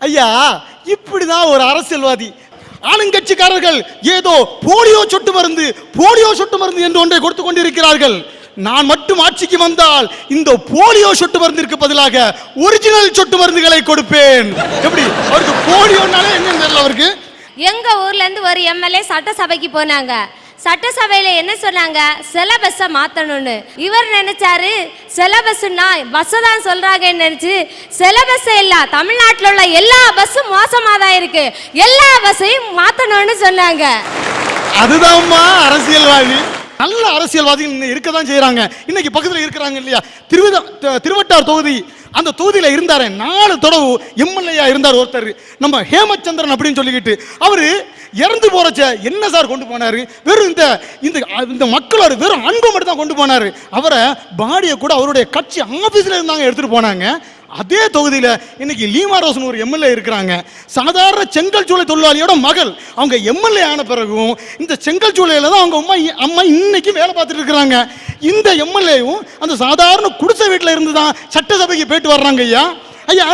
ஐயா, இப்படிதான் ஒரு அரசியல்வாதி ஆளுங்கட்சிக்காரர்கள் ஏதோ போலியோ சொட்டு மருந்து என்று ஒன்றை கொடுத்து கொண்டிருக்கிறார்கள். நான் மட்டும் ஆட்சிக்கு வந்தால் இந்த போலியோ சொட்டு மருந்திற்கு பதிலாக ஒரிஜினல் சொட்டு மருந்துகளை கொடுப்பேன். எப்படி அவருக்கு போலியோனாலே என்னன்னு தெரியல அவருக்கு. எங்க ஊர்ல இருந்து ஒரு எம்எல்ஏ சட்டசபைக்கு போனாங்க. சட்டசபையில என்ன சொன்னாங்க? சிலபஸை மாத்தணும்னு. இவர் நினைச்சாரு சிலபஸ்னா பஸ் தான் சொல்றாங்கன்னு நினைச்சு சிலபஸ் இல்ல, தமிழ்நாட்டில் உள்ள எல்லா பஸ்ஸும் மோசமா தான் இருக்கு, எல்லா பஸ்ஸையும் மாத்தணும்னு சொன்னாங்க. அதுதான்மா அரசியல்வாதி. நல்ல அரசியல்வாதிகள் இருக்கதான் செய்யறாங்க. இன்னைக்கு பக்கத்தில் இருக்கிறாங்க இல்லையா, திருவட்டார் தொகுதி, அந்த தொகுதியில இருந்தாரு 4 தடவை எம்எல்ஏ இருந்தார் ஒருத்தர், நம்ம ஹேமச்சந்திரன் அப்படின்னு சொல்லிக்கிட்டு. அவரு இறந்து போறச்ச என்ன சார் கொண்டு போனாரு? வெறும் இந்த மக்களோட வெறும் அன்பை மட்டும் தான் கொண்டு போனாரு. அவரை பாடியை கூட அவருடைய கட்சி ஆபீஸ்ல இருந்தாங்க எடுத்துட்டு போனாங்க. அதே தொகுதியில் இன்னைக்கு லீமா ரோசன் ஒரு எம்எல்ஏ இருக்கிறாங்க. சாதாரண செங்கல் சூளை தொழிலாளியோட மகள். அவங்க எம்எல்ஏ ஆன பிறகும் இந்த செங்கல் சூளையில தான் அவங்க அம்மா இன்னைக்கு வேலை பார்த்துட்டு இருக்கிறாங்க. இந்த எம்எல்ஏவும் அந்த சாதாரண குடிசை வீட்டில் இருந்து தான் சட்டசபைக்கு போயிட்டு வர்றாங்க. ஐயா,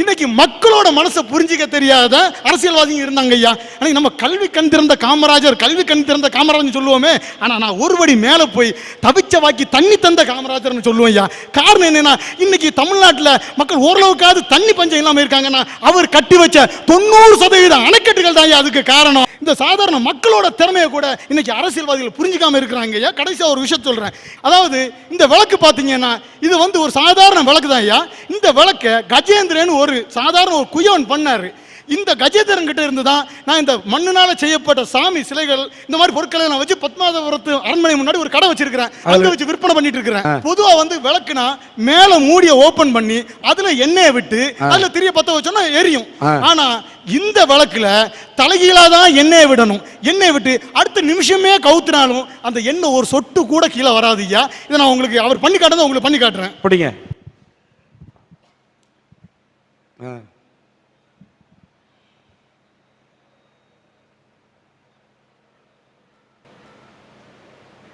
இன்னைக்கு மக்களோட மனசை புரிஞ்சிக்க தெரியாத அரசியல்வாதிங்க இருந்தாங்க ஐயா. அன்னைக்கு நம்ம கல்வி கண் திறந்த காமராஜர் சொல்லுவோமே, ஆனா நான் ஒருபடி மேல போய் தவிச்ச வாக்கி தண்ணி தந்த காமராஜர்னு சொல்லுவேன் ஐயா. காரணம் என்னன்னா, இன்னைக்கு தமிழ்நாட்டில் மக்கள் ஓரளவுக்காவது தண்ணி பஞ்சம் இல்லாம இருக்காங்கன்னா அவர் கட்டி வச்ச 90% அணைக்கட்டுகள் தான் ஐயா அதுக்கு காரணம். இந்த சாதாரண மக்களோட திறமையை கூட இன்னைக்கு அரசியல்வாதிகள் புரிஞ்சிக்காம இருக்கிறாங்க ஐயா. கடைசியா ஒரு விஷயம் சொல்றேன். அதாவது இந்த விளக்கு பாத்தீங்கன்னா இது ஒரு சாதாரண விளக்கு தான் ஐயா. இந்த விளக்க கஜேந்திரன் ஒரு சாதாரண ஒரு குயவன் பண்ணாரு. இந்த கஜேந்திரன் கிட்ட இருந்து தான் நான் இந்த மண்ணுனால செய்யப்பட்ட சாமி சிலைகள் இந்த மாதிரி பொருட்களை நான் வச்சு பத்மாவரத்து அரண்மனை முன்னாடி ஒரு கடை வச்சிருக்கிறேன். அங்க வச்சு விற்பனை பண்ணிட்டு இருக்கிறேன். பொதுவா விளக்குனா மேல மூடிய ஓபன் பண்ணி அதுல எண்ணெயை விட்டு அதுல திரிய பத்த வச்சோம்னா எரியும். ஆனா இந்த விளக்குல தலைகீழா தான் எண்ணெயை விடணும். எண்ணெயை விட்டு அடுத்த நிமிஷமே கவுத்தினாலும் அந்த எண்ணெய் ஒரு சொட்டு கூட கீழே வராது ஐயா. இதை நான் உங்களுக்கு அவர் பண்ணி காட்டுறதை உங்களுக்கு பண்ணி காட்டுறேன். படிங்க.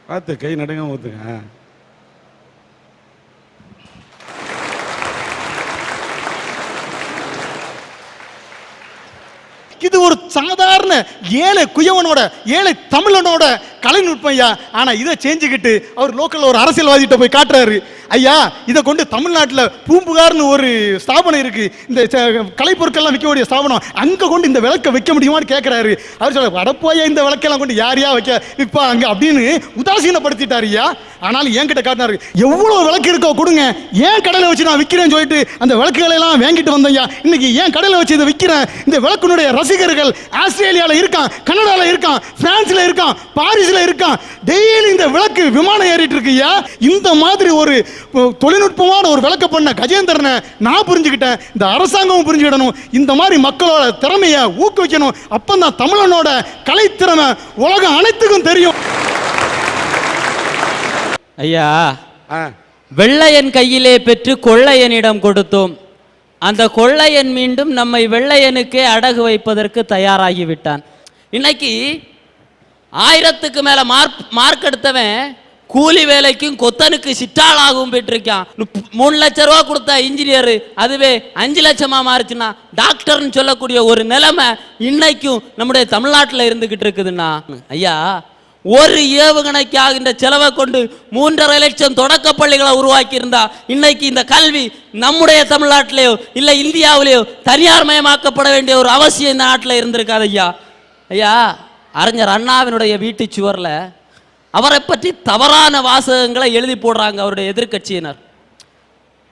பார்த்து கை நடுங்க ஊத்துங்க. இது ஒரு சாதாரண ஏழை குயவனோட ஏழை தமிழனோட கலைநுட்பம் ஐயா. ஆனா இதை செஞ்சுக்கிட்டு அவர் லோக்கல்ல ஒரு அரசியல்வாதிகிட்ட போய் காட்டுறாரு. ஐயா, இதை கொண்டு தமிழ்நாட்டில் பூம்புகார்னு ஒரு ஸ்தாபனம் இருக்கு, இந்த கலைப்பொருட்கள்லாம் விற்கக்கூடிய ஸ்தாபனம், அங்க கொண்டு இந்த விளக்கை வைக்க முடியுமான்னு கேட்கிறாரு. அவர் சொல்ல, அடப்போயா இந்த விளக்கெல்லாம் கொண்டு யாரையா விற்பா அங்க அப்படின்னு உதாசீனப்படுத்திட்டாரு ஐயா. ஆனாலும் என்கிட்ட காட்டினாரு, எவ்வளவு விளக்கு இருக்கோ கொடுங்க, ஏன் கடையில் வச்சு நான் விற்கிறேன்னு சொல்லிட்டு அந்த விளக்குகளை எல்லாம் வாங்கிட்டு வந்தேன் ஐயா. இன்னைக்கு ஏன் கடையில் வச்சு இதை விற்கிறேன். இந்த விளக்குனுடைய ரசிகர்கள் ஆஸ்திரேலியால இருக்கான், கனடால இருக்கான், பிரான்ஸ்ல இருக்கான், பாரிஸ்ல இருக்கான். டெய்லி இந்த விளக்கு விமானம் ஏறிட்டு இருக்கு ஐயா. இந்த மாதிரி ஒரு தொழில்நுட்பமான ஒரு விளக்க பண்ண கஜேந்திரனை நான் புரிஞ்சுக்கிட்டேன். இந்த அரசாங்கமும் புரிஞ்சுக்கிடணும். இந்த மாதிரி மக்களோட திறமையை ஊக்குவிக்கணும். அப்பதான் தமிழனோட கலைத்திறமை உலகம் அனைத்துக்கும் தெரியும். ஐயா, வெள்ளையன் கையிலே பெற்று கொள்ளையனிடம் கொடுத்தோம். அந்த கொள்ளையன் மீண்டும் நம்மை வெள்ளையனுக்கே அடகு வைப்பதற்கு தயாராகிவிட்டான். இன்னைக்கு 1000க்கு மேல மார்க் எடுத்தவன் கூலி வேலைக்கும் கொத்தனுக்கு சிட்டாளாகவும் பெற்றிருக்கான். 3 லட்ச ரூபா கொடுத்த இன்ஜினியர் அதுவே 5 லட்சமா மாறுச்சுன்னா டாக்டர்னு சொல்லக்கூடிய ஒரு நிலைமை இன்னைக்கும் நம்முடைய தமிழ்நாட்டில் இருந்துகிட்டு இருக்குதுன்னா, ஐயா, ஒரு ஏவுகணைக்காக இந்த செலவை கொண்டு 3.5 லட்சம் தொடக்க பள்ளிகளை உருவாக்கி இருந்தா இன்னைக்கு இந்த கல்வி நம்முடைய தமிழ்நாட்டிலேயோ இல்லை இந்தியாவிலேயோ தனியார் மயமாக்கப்பட வேண்டிய ஒரு அவசியம் இந்த நாட்டில் இருந்திருக்காது ஐயா. ஐயா, அறிஞர் அண்ணாவினுடைய வீட்டு சுவரில் அவரை பற்றி தவறான வாசகங்களை எழுதி போடுறாங்க அவருடைய எதிர்கட்சியினர்.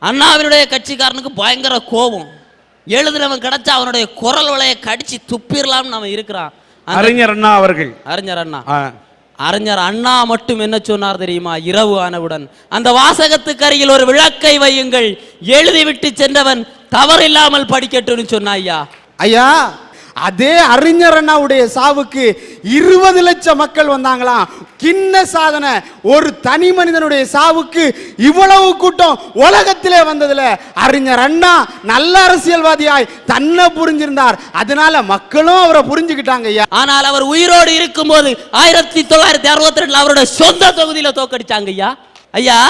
அண்ணாவினுடைய கட்சிக்காரனுக்கு பயங்கர கோபம். எழுதுனவன் கிடைச்சா அவனுடைய குரல் வளைய கடிச்சு துப்பிடலாம்னு நம்ம இருக்கிறான். அறிஞர் அண்ணா அவர்கள், அறிஞர் அண்ணா மட்டும் என்ன சொன்னார் தெரியுமா? இரவு ஆனவுடன் அந்த வாசகத்துக்கு அருகில் ஒரு விளக்கை வையுங்கள், எழுதிவிட்டு சென்றவன் தவறில்லாமல் படிக்கட்டும்னு சொன்னா ஐயா. ஐயா, அதே அறிஞர் அண்ணாவுடைய சாவுக்கு 20 லட்சம் மக்கள் வந்தாங்களாம். கிண்ண சாதனை. ஒரு தனி மனிதனுடைய சாவுக்கு இவ்வளவு கூட்டம் உலகத்திலே வந்ததுல அறிஞர் அண்ணா நல்ல அரசியல்வாதியாய் தன்னை புரிஞ்சிருந்தார். அதனால மக்களும் அவரை புரிஞ்சுக்கிட்டாங்க ஐயா. ஆனால் அவர் உயிரோடு இருக்கும் போது 1962 அவருடைய சொந்த தொகுதியில தோக்கடிச்சாங்க ஐயா. ஐயா,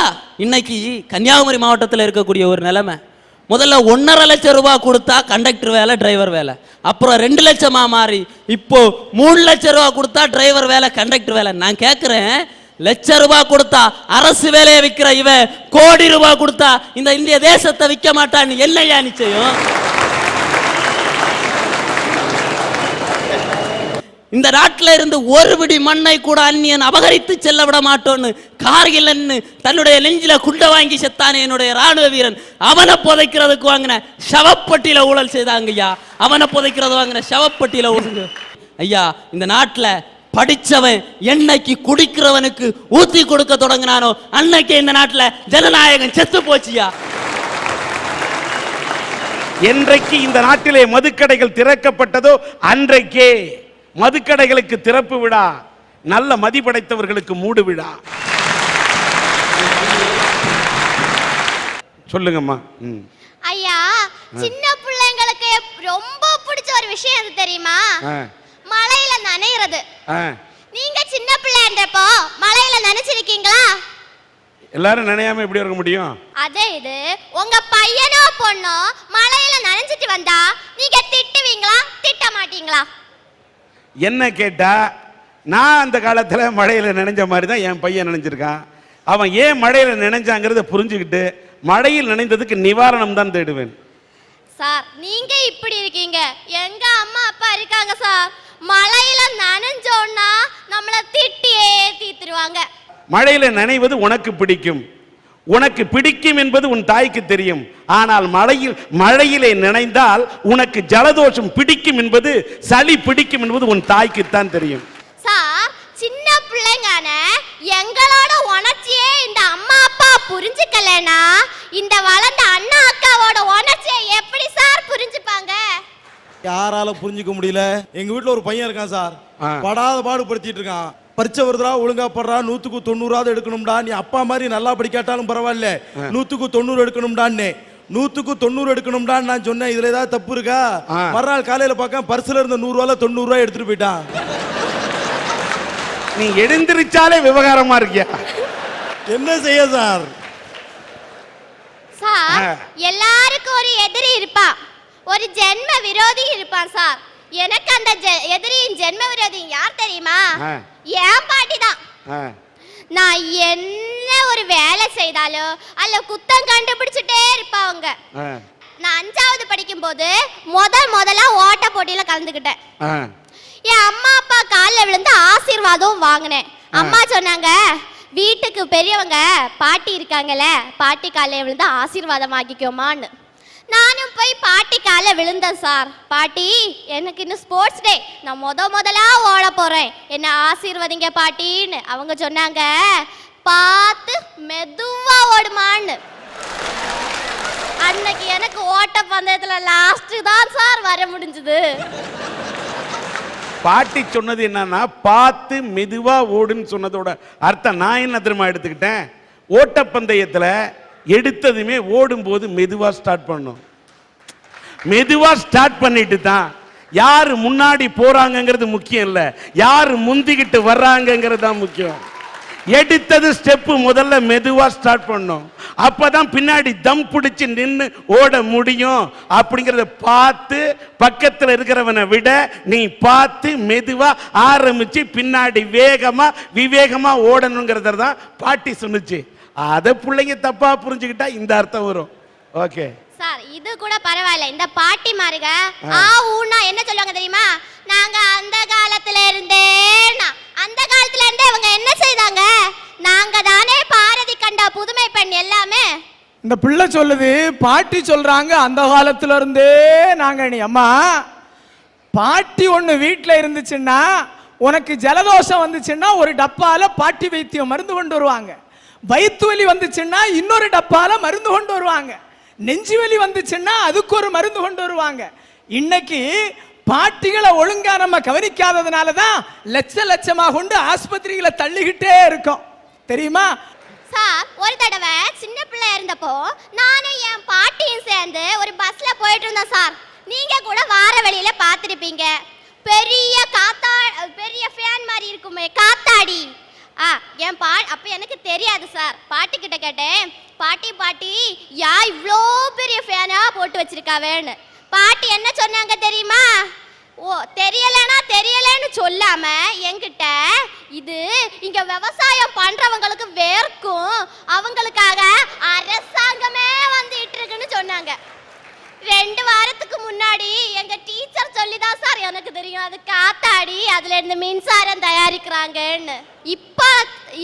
இன்னைக்கு கன்னியாகுமரி மாவட்டத்தில் இருக்கக்கூடிய ஒரு நிலைமை, முதல்ல 1.5 லட்சம் ரூபாய் கொடுத்தா கண்டக்டர் வேலை, டிரைவர் வேலை. அப்புறம் 2 லட்சமா மாறி இப்போ 3 லட்சம் ரூபாய் கொடுத்தா டிரைவர் வேலை, கண்டக்டர் வேலை. நான் கேட்கிறேன், லட்ச ரூபாய் கொடுத்தா அரசு வேலையை விற்கிற இவன் கோடி ரூபாய் கொடுத்தா இந்த இந்திய தேசத்தை விற்க மாட்டான்னு என்னையா நிச்சயம்? இந்த நாட்டில் இருந்து ஒரு பிடி மண்ணை கூட அந்நியன் அபகரித்து செல்ல விட மாட்டோன்னு கார்கில்னு தன்னுடைய நெஞ்சில குண்ட வாங்கி செத்தானே என்னுடைய ராணுவ வீரன், அவனை புதைக்கிறதுக்கு வாங்கின சவப்பட்டியில ஊழல் செய்தாங்க ஐயா. அவனை புதைக்கிறது வாங்கின சவப்பட்டியில ஊழல். ஐயா, இந்த நாட்டில் படிச்சவன் என்னைக்கு குடிக்கிறவனுக்கு ஊத்தி கொடுக்க தொடங்கினானோ அன்னைக்கு இந்த நாட்டில் ஜனநாயகம் செத்து போச்சியா. என்றைக்கு இந்த நாட்டிலே மதுக்கடைகள் திறக்கப்பட்டதோ அன்றைக்கே மதுக்கடைகளுக்கு திறப்பு விழா, நல்ல மதிப்படைத்தவர்களுக்கு மூடு விழா. சொல்லுங்கம்மா. ஐயா, சின்ன பிள்ளைங்களுக்கு ரொம்ப பிடிச்ச ஒரு விஷயம் எது தெரியுமா? மழையில நனையிறது. நீங்க சின்ன பிள்ளைன்றப்போ மழையில நனைச்சிருக்கீங்களா? எல்லாரும் நனையாம எப்படி இருக்க முடியும்? அதே இது உங்க பையனோ பொண்ணோ மழையில நனைஞ்சிட்டு வந்தா நீங்க திட்டுவீங்களா, திட்ட மாட்டீங்களா? என்ன கேட்டா, நான் அந்த காலத்துல மழையில நினைஞ்ச மாதிரி தான் என் பையன் நினைஞ்சிருக்கான். அவன் ஏன் மழையில நினைஞ்சாங்கிறத புரிஞ்சுக்கிட்டு மழையில் நினைந்ததுக்கு நிவாரணம் தான் தேடுவேன். சார், நீங்க இப்படி இருக்கீங்க, எங்க அம்மா அப்பா இருக்காங்க சார், மழையில நனைஞ்சோன்னா நம்மள திட்டியே தீத்துருவாங்க. மழையில நனைவது உனக்கு பிடிக்கும், உனக்கு பிடிக்கும் என்பது உன் தாய்க்கு தெரியும். ஆனால் மழையிலே நினைந்தால் உனக்கு ஜலதோஷம் பிடிக்கும் என்பது, சளி பிடிக்கும் என்பது உன் தாய்க்குத்தான் தெரியும். சார், சின்ன பிள்ளைங்கான எங்களோட உணர்ச்சியே இந்த அம்மா அப்பா புரிஞ்சுக்கலனா இந்த வளர்ந்த அண்ணா அக்காவோட உணர்ச்சியை எப்படி சார் புரிஞ்சுப்பாங்க? யாரால புரிஞ்சுக்க முடியல. எங்க வீட்டுல ஒரு பையன் இருக்கான் சார், படாத பாடுபடுத்திட்டு இருக்கான். பரிச்சை வருதுரா, ஒழுங்கா படுறா, 100க்கு 90 எடுக்கணும்டா. நீ அப்பா மாதிரி நல்லா படிக்காட்டாலும் பரவாயில்ல, 100க்கு 90 எடுக்கணும்டான்னு. 100க்கு 90 எடுக்கணும்டான்னு நான் சொன்னேன். இதுல ஏதாவது தப்பு இருக்கா? மறுநாள் காலையில பார்க்க பரிசுல இருந்த 100 ரூபாய் 90 ரூபாய் எடுத்துட்டு போயிட்டான். நீ எழுந்திருச்சாலே விவகாரமா இருக்கியா? என்ன செய்ய சார்? சார், எல்லாருக்கும் ஒரு எதிரி இருப்பான், ஒரு ஜென்ம விரோதி இருப்பான் சார். எனக்கு அந்த எதிரியின் ஜென்ம விரோதி யார் தெரியுமா? என் பாட்டி தான். நான் என்ன ஒரு வேலை செய்தாலும் அல்ல குத்தம் கண்டுபிடிச்சுட்டே இருப்பாங்க. நான் 5வது படிக்கும் போது முதலா ஓட்ட போட்டியில கலந்துக்கிட்டேன். என் அம்மா அப்பா காலில் விழுந்து ஆசீர்வாதம் வாங்கினேன். அம்மா சொன்னாங்க, வீட்டுக்கு பெரியவங்க பாட்டி இருக்காங்கல்ல, பாட்டி காலில் விழுந்து ஆசீர்வாதம் வாங்கிக்கோமான்னு. நானும் போய் பாட்டி கால விழுந்தேன் சார். பாட்டி, எனக்கு இன்னும் ஸ்போர்ட்ஸ் டே, நான் முதலா ஓட போறேன், என்ன ஆசீர்வதிங்க பாட்டின்னு. அவங்க சொன்னாங்க, பார்த்து மெதுவா ஓடுமான்னு. அன்னைக்கு எனக்கு ஓட்ட பந்தயத்துல லாஸ்ட் தான் சார் வர முடிஞ்சது. பாட்டி சொன்னது என்னன்னா, பார்த்து மெதுவா ஓடுன்னு சொன்னதோட அர்த்தம் நான் என்ன தெரியுமா எடுத்துக்கிட்டேன்? ஓட்டப்பந்தயத்துல எடுத்ததுமே ஓடும்போது மெதுவா ஸ்டார்ட் பண்ணும். மெதுவா ஸ்டார்ட் பண்ணிட்டு தான் யாரு முன்னாடி போறாங்கிறது முக்கியம் இல்ல, யாரு முந்திக்கிட்டு வர்றாங்கிறது தான் முக்கியம். எடுத்தது ஸ்டெப் முதல்ல மெதுவா ஸ்டார்ட் பண்ணும், அப்பதான் பின்னாடி தம் பிடிச்சு நின்று ஓட முடியும். அப்படிங்கறத பார்த்து பக்கத்துல இருக்கிறவனை விட நீ பார்த்து மெதுவா ஆரம்பிச்சு பின்னாடி வேகமா விவேகமா ஓடணுங்கிறத தான் பாட்டி சொன்னுச்சு. அத பிள்ளைங்க தப்பா புரிஞ்சுக்கிட்டா இந்த அர்த்தம் வரும். ஓகே சார், இது கூட பரவாயில்ல. இந்த பாட்டி மாருங்க ஆ ஊனா என்ன சொல்லுவாங்க தெரியுமா? நாங்க அந்த காலத்துல இருந்தே இவங்க என்ன செய்தாங்க? நாங்க தானே பாரதி கண்ட புதுமை பெண் எல்லாமே. இந்த பிள்ளை சொல்லுது, பாட்டி சொல்றாங்க அந்த காலத்துல இருந்தே நாங்க. நீ அம்மா, பாட்டி ஒண்ணு வீட்டுல இருந்துச்சுன்னா, உனக்கு ஜலதோஷம் வந்துச்சுன்னா ஒரு டப்பால பாட்டி வைத்தியம் மருந்து கொண்டு வருவாங்க. வயிற்று வலி வந்துச்சுன்னா இன்னொரு டப்பால மருந்து கொண்டு வருவாங்க. நெஞ்சு வலி வந்துச்சுன்னா அதுக்கு ஒரு மருந்து கொண்டு வருவாங்க. இன்னைக்கு பாட்டிகளை ஒழுங்கா நம்ம கவனிக்காததுனால தான் லட்சமா கொண்டு ஆஸ்பத்திரிகளை தள்ளிக்கிட்டே இருக்கோம், தெரியுமா? சார், ஒரு தடவை சின்ன பிள்ளை இருந்தப்போ நானும் என் பாட்டியும் சேர்ந்து ஒரு பஸ்ல போயிட்டு இருந்தோம் சார். நீங்க கூட வார வழியில பார்த்திருப்பீங்க. பெரிய ஃபேன் மாதிரி இருக்குமே காத்தாடி. அப்ப எனக்கு தெரியாது சார். பாட்டி கிட்ட கேட்டேன், பாட்டி பாட்டி யா இவ்வளோ பெரிய ஃபேனா போட்டு வச்சிருக்காவேன்னு. பாட்டி என்ன சொன்னாங்க தெரியுமா? ஓ தெரியலனா தெரியலன்னு சொல்லாம என்கிட்ட இது இங்க விவசாயம் பண்றவங்களுக்கு வேர்க்கும், அவங்களுக்காக அரசாங்கமே வந்துட்டு இருக்குன்னு சொன்னாங்க. 2 வாரத்துக்கு முன்னாடி எங்க டீச்சர் சொல்லிதான் சார் எனக்கு தெரியும் அது காத்தாடி அதுல இருந்து மின்சாரம் தயாரிக்கிறாங்கன்னு.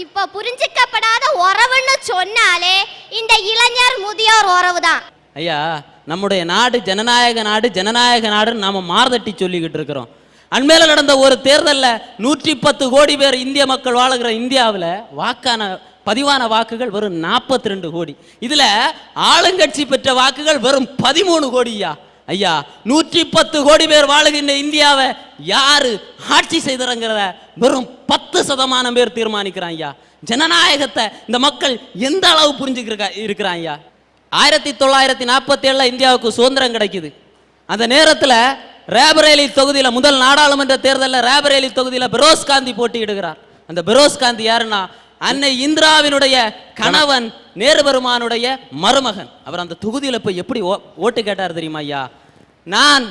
இப்ப புரிஞ்சிக்கப்படாத உறவுன்னு சொன்னாலே இந்த இளைஞர் முதியோர் உறவு தான். ஐயா, நம்முடைய நாடு ஜனநாயக நாடு, ஜனநாயக நாடுன்னு நாம மார்தட்டி சொல்லிக்கிட்டு இருக்கிறோம். அண்மையில் நடந்த ஒரு தேர்தலில் 110 கோடி பேர் இந்திய மக்கள் வாழுகிற இந்தியாவில் பதிவான வாக்குகள் வெறும் 42 கோடி. இதுல ஆளுங்கட்சி பெற்ற வாக்குகள் வெறும் 13 கோடியா. ஐயா, 110 கோடி பேர் வாழுகின்ற இந்தியாவை யாரு ஆட்சி செய்திருங்கிறத வெறும் 10% பேர் தீர்மானிக்கிறான். ஐயா, ஜனநாயகத்தை இந்த மக்கள் எந்த அளவு இருக்கிறான். ஐயா, 1947 இந்தியாவுக்கு சுதந்திரம் கிடைக்குது. அந்த நேரத்தில் ரேபரேலி தொகுதியில் முதல் நாடாளுமன்ற தேர்தலில் ரேபரேலி தொகுதியில் பெரோஸ் காந்தி போட்டியிடுகிறார். அந்த பெரோஸ் காந்தி யாருன்னா அன்னை இந்திராவினுடைய கணவன், நேரு பெருமானுடைய மருமகன். அவர் அந்த தொகுதியில் போய் எப்படி ஓட்டு கேட்டார் தெரியுமா? ஐயா, நான்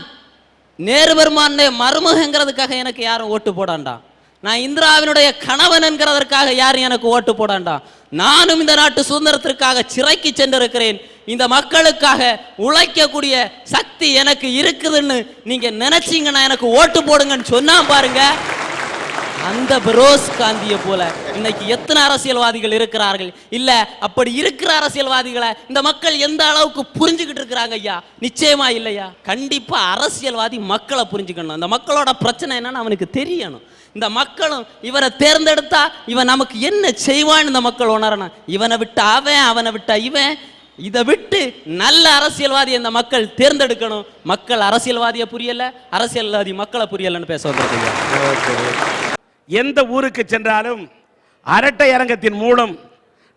நேரு பெருமானுடைய மருமகங்கிறதுக்காக எனக்கு யாரும் ஓட்டு போடாண்டா, நான் இந்திராவினுடைய கணவன் என்கிறதற்காக யாரும் எனக்கு ஓட்டு போடாண்டா, நானும் இந்த நாட்டு சுதந்திரத்திற்காக சிறைக்கு சென்றிருக்கிறேன், இந்த மக்களுக்காக உழைக்கக்கூடிய சக்தி எனக்கு இருக்குதுன்னு நீங்க நினைச்சீங்கன்னா எனக்கு ஓட்டு போடுங்கன்னு சொன்னா பாருங்க. அந்த பெரோஸ் காந்தியை போல இன்னைக்கு எத்தனை அரசியல்வாதிகள் இருக்கிறார்கள்? இல்ல அப்படி இருக்கிற அரசியல்வாதிகளை இந்த மக்கள் எந்த அளவுக்கு புரிஞ்சுக்கிட்டு இருக்கிறாங்க? ஐயா, நிச்சயமா இல்லையா? கண்டிப்பா அரசியல்வாதி மக்களை புரிஞ்சுக்கணும். அந்த மக்களோட பிரச்சனை என்னன்னு அவனுக்கு தெரியணும். இந்த மக்களும் இவரை தேர்ந்தெடுத்தா இவன் நமக்கு என்ன செய்வான்னு இந்த மக்கள் உணரணும். இவனை விட்டு அவன், அவனை விட்டா இவன், இதை விட்டு நல்ல அரசியல்வாதி இந்த மக்கள் தேர்ந்தெடுக்கணும். மக்கள் அரசியல்வாதியை புரியல, அரசியல்வாதி மக்களை புரியலன்னு பேச வந்திருக்கீங்க. எந்த ஊருக்கு சென்றாலும் அரட்டை அரங்கத்தின் மூலம்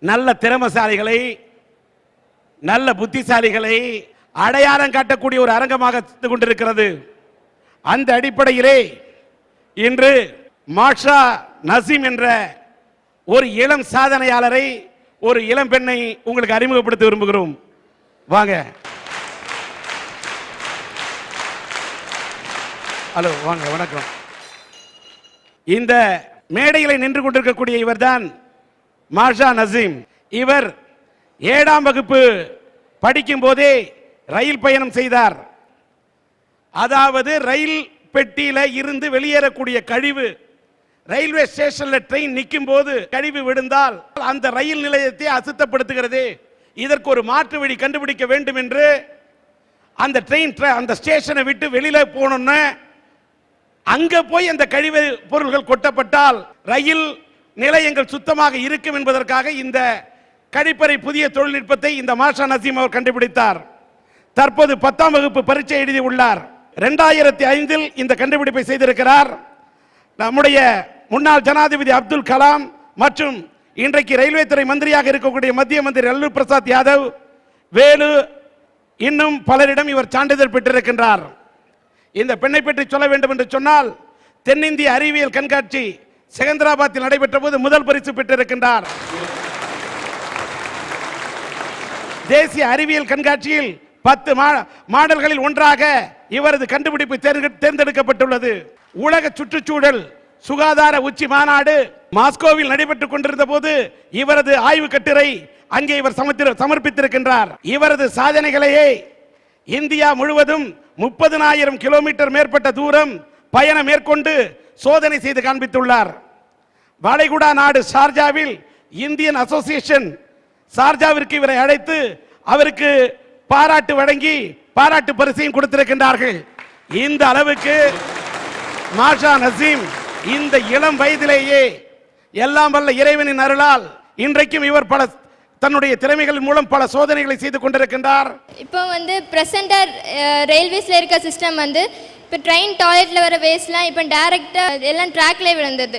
நல்ல திறமசாலிகளை, நல்ல புத்திசாலிகளை அடையாளம் காட்டக்கூடிய ஒரு அரங்கமாக கொண்டிருக்கிறது. அந்த அடிப்படையிலே இன்று மாஷா நசீம் என்ற ஒரு இளம் சாதனையாளரை, ஒரு இளம் பெண்ணை உங்களுக்கு அறிமுகப்படுத்த விரும்புகிறோம். வாங்க. ஹலோ, வாங்க, வணக்கம். இந்த மேடையில் நின்று கொண்டிருக்கக்கூடிய இவர்தான் மாஷா நசீம். இவர் 7ஆம் வகுப்பு படிக்கும் போதே ரயில் பயணம் செய்தார். அதாவது ரயில் பெட்டியில இருந்து வெளியேறக்கூடிய கழிவு, ரயில்வே ஸ்டேஷன்ல ட்ரெயின் நிற்கும் போது கழிவு விழுந்தால் அந்த ரயில் நிலையத்தை அசுத்தப்படுத்துகிறது. இதற்கு ஒரு மாற்று வழி கண்டுபிடிக்க வேண்டும் என்று அந்த ட்ரெயின் அந்த ஸ்டேஷனை விட்டு வெளியில போனோம்னா அங்க போய் அந்த கழிவு பொருள்கள் கொட்டப்பட்டால் ரயில் நிலையங்கள் சுத்தமாக இருக்கும் என்பதற்காக இந்த கழிப்பறை புதிய தொழில்நுட்பத்தை இந்த மாஷா நசீம் அவர் கண்டுபிடித்தார். தற்போது 10ஆம் வகுப்பு பரீட்சை எழுதி உள்ளார். 2005 இந்த கண்டுபிடிப்பை செய்திருக்கிறார். நம்முடைய முன்னாள் ஜனாதிபதி அப்துல் கலாம் மற்றும் இன்றைக்கு ரயில்வே துறை மந்திரியாக இருக்கக்கூடிய மத்திய மந்திரி லல்லு பிரசாத் யாதவ், வேலு, இன்னும் பலரிடம் இவர் சான்றிதழ் பெற்றிருக்கின்றார். இந்த பெண்ணை பற்றி சொல்ல வேண்டும் என்று சொன்னால், தென்னிந்திய அறிவியல் கண்காட்சி செகந்திராபாத்தில் நடைபெற்ற போது முதல் பரிசு பெற்றிருக்கின்றார். தேசிய அறிவியல் கண்காட்சியில் 10 மாடல்களில் ஒன்றாக இவரது கண்டுபிடிப்பு தேர்ந்தெடுக்கப்பட்டுள்ளது. உலக சுற்றுச்சூழல் சுகாதார உச்சி மாநாடு மாஸ்கோவில் நடைபெற்றுக் கொண்டிருந்த போது இவரது ஆய்வு கட்டுரை அங்கே இவர் சமர்ப்பித்திருக்கின்றார். இவரது சாதனைகளையே இந்தியா முழுவதும் 30,000 கிலோமீட்டர் மேற்பட்ட தூரம் பயணம் மேற்கொண்டு சோதனை செய்து காண்பித்துள்ளார். வளைகுடா நாடு ஷார்ஜாவில் இந்தியன் அசோசியேஷன் ஷார்ஜாவிற்கு இவரை அழைத்து அவருக்கு பாராட்டு வழங்கி பாராட்டு பரிசையும் கொடுத்திருக்கின்றார்கள். இந்த அளவுக்கு மாஷா நசீம் இந்த இளம் வயதிலேயே எல்லாம் வல்ல இறைவனின் அருளால் இன்றைக்கும் இவர் பல தன்னுடைய திறமைகள் மூலம் பல சோதனைகளை செய்து கொண்டிருக்கின்றார். இப்போ பிரசண்டா ரயில்வேஸ்ல இருக்க சிஸ்டம் இப்போ ட்ரெயின் டாய்லெட்ல வர வேஸ்ட்லாம் இப்போ டைரக்டா எல்லாம் ட்ராக்லேயே விழுந்தது.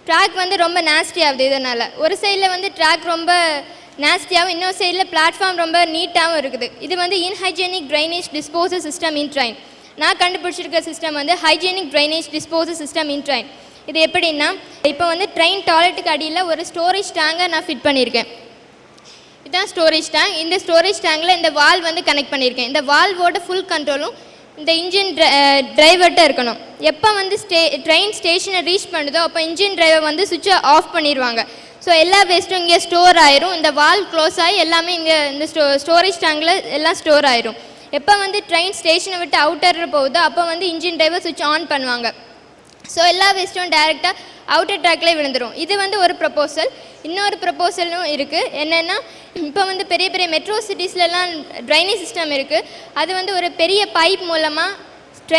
ட்ராக் ரொம்ப நாஸ்டி ஆகுது. இதனால ஒரு சைடில் ட்ராக் ரொம்ப நாஸ்டியாகவும், இன்னொரு சைடில் பிளாட்ஃபார்ம் ரொம்ப நீட்டாகவும் இருக்குது. இது unhygienic drainage disposal system in train. நான் கண்டுபிடிச்சிருக்க system hygienic drainage disposal system in train. இது எப்படின்னா, இப்போ ட்ரெயின் டாய்லெட்டுக்கு அடியில் ஒரு ஸ்டோரேஜ் டேங்கை நான் ஃபிட் பண்ணியிருக்கேன். இதுதான் ஸ்டோரேஜ் டேங்க். இந்த ஸ்டோரேஜ் டேங்கில் இந்த வால்வ் வந்து கனெக்ட் பண்ணியிருக்கேன். இந்த வால்வோட ஃபுல் கண்ட்ரோலும் இந்த இன்ஜின் டிரைவர்கிட்ட இருக்கணும். எப்போ வந்து ட்ரெயின் ஸ்டேஷனை ரீச் பண்ணுதோ அப்போ இன்ஜின் டிரைவர் வந்து சுவிட்சை ஆஃப் பண்ணிடுவாங்க. ஸோ எல்லா வேஸ்ட்டும் இங்கே ஸ்டோர் ஆயிரும். இந்த வால்வ் க்ளோஸ் ஆகி எல்லாமே இங்கே இந்த ஸ்டோரேஜ் டேங்கில் எல்லாம் ஸ்டோர் ஆயிரும். எப்போ வந்து ட்ரெயின் ஸ்டேஷனை விட்டு அவுட்டரில் போகுதோ அப்போ வந்து இன்ஜின் டிரைவர் சுவிட்ச் ஆன் பண்ணுவாங்க. ஸோ எல்லா வேஸ்ட்டும் டைரெக்டாக அவுட்டர் ட்ராக்லேயே விழுந்துடும். இது வந்து ஒரு ப்ரப்போசல். இன்னொரு ப்ரப்போசலும் இருக்குது. என்னென்னா, இப்போ வந்து பெரிய பெரிய மெட்ரோ சிட்டிஸ்லலாம் ட்ரைனேஜ் சிஸ்டம் இருக்குது. அது வந்து ஒரு பெரிய பைப் மூலமாக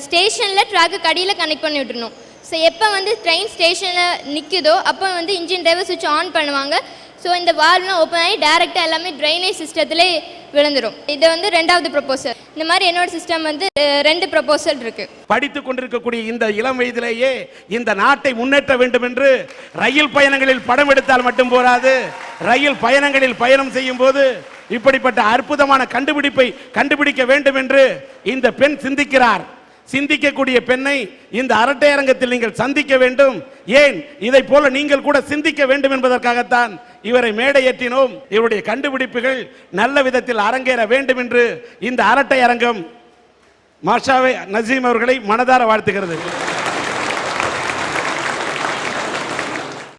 ஸ்டேஷனில் ட்ராக்கு அடியில் கனெக்ட் பண்ணி விட்டுருணும். ஸோ எப்போ வந்து ட்ரெயின் ஸ்டேஷனில் நிற்குதோ அப்போ வந்து இன்ஜின் டிரைவர் சுவிட்ச் ஆன் பண்ணுவாங்க. ஸோ இந்த வால்வ்லாம் ஓப்பன் ஆகி டேரெக்டாக எல்லாமே ட்ரைனேஜ் சிஸ்டத்திலே விழுந்துடும். இது வந்து ரெண்டாவது ப்ரப்போசல். இந்த மாதிரி என்னோட சிஸ்டம் வந்து 2 ப்ரப்போசல் இருக்குது. படித்து கொண்டிருக்கக்கூடிய இந்த இளம் வயதிலேயே இந்த நாட்டை முன்னேற்ற வேண்டும் என்று ரயில் பயணங்களில் படம் எடுத்தால் மட்டும் போராது, ரயில் பயணங்களில் பயணம் செய்யும் போது இப்படிப்பட்ட அற்புதமான கண்டுபிடிப்பை கண்டுபிடிக்க வேண்டும் என்று இந்த பெண் சிந்திக்கிறார். சிந்திக்கக்கூடிய பெண்ணை இந்த அரட்டை அரங்கத்தில் நீங்கள் சந்திக்க வேண்டும். ஏன், இதை போல நீங்கள் கூட சிந்திக்க வேண்டும் என்பதற்காகத்தான் இவரை மேடையேற்றினோம். இவருடைய கண்டுபிடிப்புகள் நல்ல விதத்தில் அரங்கேற வேண்டும் என்று இந்த அரட்டை அரங்கம் மாஷாவே நசீம் அவர்களை மனதார வாழ்த்துகிறது.